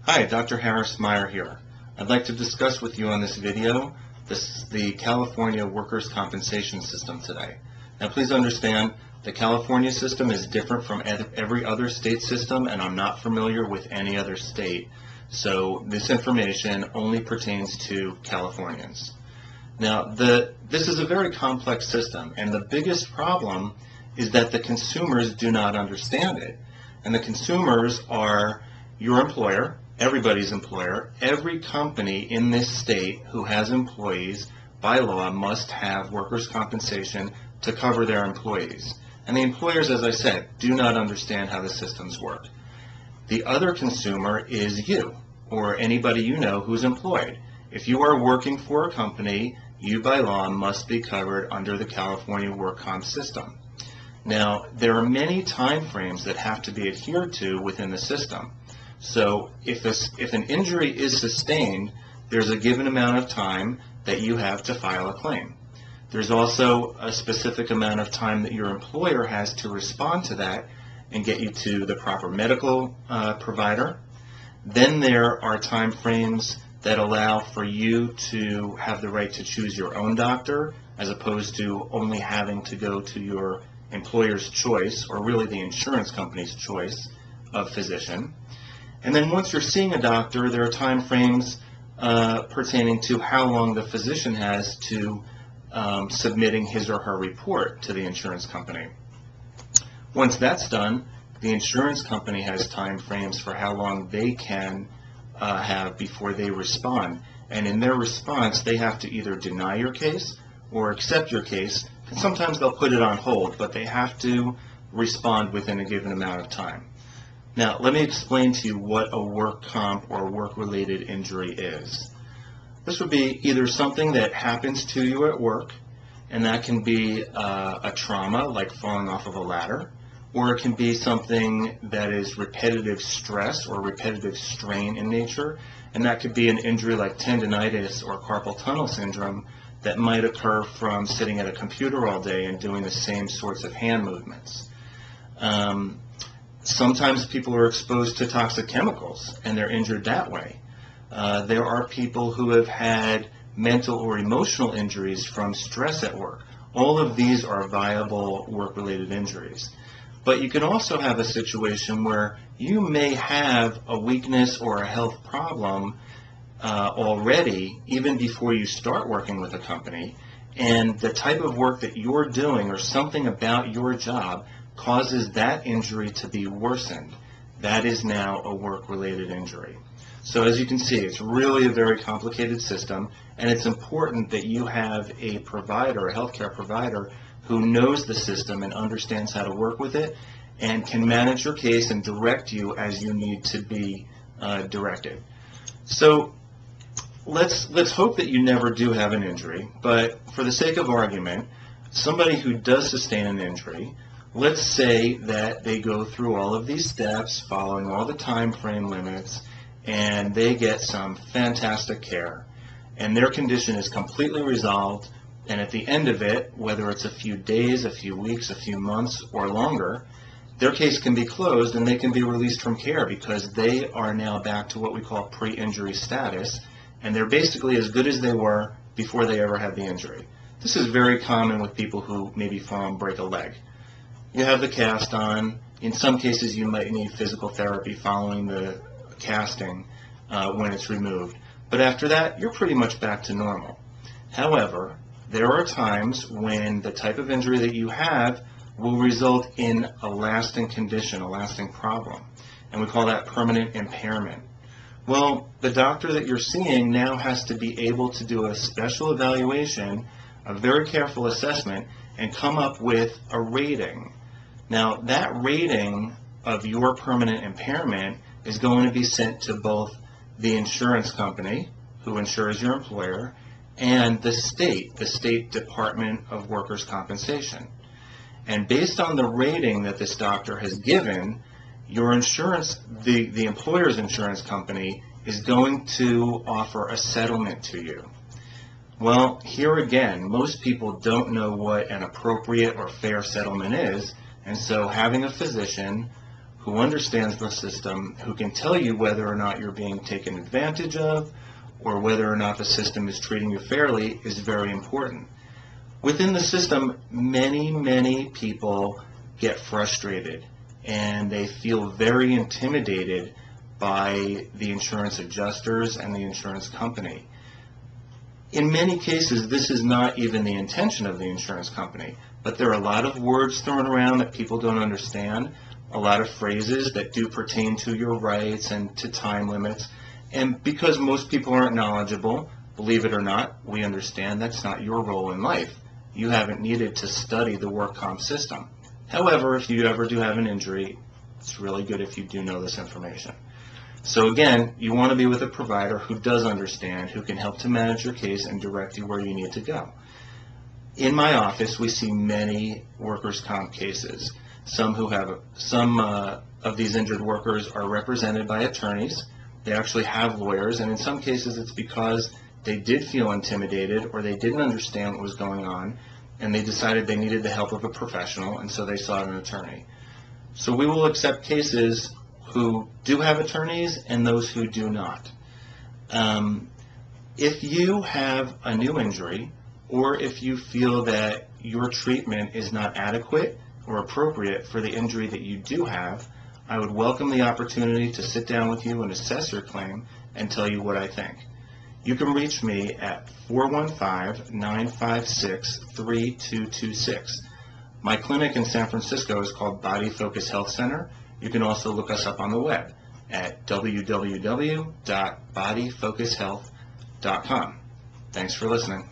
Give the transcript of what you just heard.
Hi, Dr. Harris Meyer here. I'd like to discuss with you on this video the California workers' compensation system today. Now please understand the California system is different from every other state system, and I'm not familiar with any other state. So this information only pertains to Californians. Now this is a very complex system, and the biggest problem is that the consumers do not understand it. And the consumers are your employer, everybody's employer. Every company in this state who has employees by law must have workers' compensation to cover their employees. And the employers, as I said, do not understand how the systems work. The other consumer is you, or anybody you know who's employed. If you are working for a company, you by law must be covered under the California work comp system. Now, there are many time frames that have to be adhered to within the system. So if an injury is sustained, there's a given amount of time that you have to file a claim. There's also a specific amount of time that your employer has to respond to that and get you to the proper medical provider. Then there are time frames that allow for you to have the right to choose your own doctor, as opposed to only having to go to your employer's choice, or really the insurance company's choice of physician. And then once you're seeing a doctor, there are time frames pertaining to how long the physician has to submitting his or her report to the insurance company. Once that's done, the insurance company has time frames for how long they can have before they respond. And in their response, they have to either deny your case or accept your case. And sometimes they'll put it on hold, but they have to respond within a given amount of time. Now, let me explain to you what a work comp or work-related injury is. This would be either something that happens to you at work, and that can be a trauma, like falling off of a ladder, or it can be something that is repetitive stress or repetitive strain in nature, and that could be an injury like tendinitis or carpal tunnel syndrome that might occur from sitting at a computer all day and doing the same sorts of hand movements. Sometimes people are exposed to toxic chemicals and they're injured that way. There are people who have had mental or emotional injuries from stress at work. All of these are viable work-related injuries. But you can also have a situation where you may have a weakness or a health problem already, even before you start working with a company, and the type of work that you're doing or something about your job causes that injury to be worsened. That is now a work-related injury. So as you can see, it's really a very complicated system, and it's important that you have a provider, a healthcare provider, who knows the system and understands how to work with it and can manage your case and direct you as you need to be directed. So let's hope that you never do have an injury, but for the sake of argument, somebody who does sustain an injury, let's say that they go through all of these steps, following all the time frame limits, and they get some fantastic care, and their condition is completely resolved, and at the end of it, whether it's a few days, a few weeks, a few months, or longer, their case can be closed and they can be released from care because they are now back to what we call pre-injury status, and they're basically as good as they were before they ever had the injury. This is very common with people who maybe fall and break a leg. You have the cast on. In some cases, you might need physical therapy following the casting when it's removed. But after that, you're pretty much back to normal. However, there are times when the type of injury that you have will result in a lasting condition, a lasting problem. And we call that permanent impairment. Well, the doctor that you're seeing now has to be able to do a special evaluation, a very careful assessment, and come up with a rating. Now, that rating of your permanent impairment is going to be sent to both the insurance company, who insures your employer, and the state Department of Workers' Compensation. And based on the rating that this doctor has given, your insurance, the employer's insurance company, is going to offer a settlement to you. Well, here again, most people don't know what an appropriate or fair settlement is, and so having a physician who understands the system, who can tell you whether or not you're being taken advantage of or whether or not the system is treating you fairly is very important. Within the system, many people get frustrated and they feel very intimidated by the insurance adjusters and the insurance company. In many cases, this is not even the intention of the insurance company, but there are a lot of words thrown around that people don't understand, a lot of phrases that do pertain to your rights and to time limits. And because most people aren't knowledgeable, believe it or not, we understand that's not your role in life. You haven't needed to study the work comp system. However, if you ever do have an injury, it's really good if you do know this information. So again, you want to be with a provider who does understand, who can help to manage your case and direct you where you need to go. In my office, we see many workers' comp cases. Some of these injured workers are represented by attorneys. They actually have lawyers, and in some cases it's because they did feel intimidated or they didn't understand what was going on, and they decided they needed the help of a professional, and so they sought an attorney. So we will accept cases who do have attorneys and those who do not. If you have a new injury, or if you feel that your treatment is not adequate or appropriate for the injury that you do have, I would welcome the opportunity to sit down with you and assess your claim and tell you what I think. You can reach me at 415-956-3226. My clinic in San Francisco is called Body Focus Health Center. You can also look us up on the web at www.bodyfocushealth.com. Thanks for listening.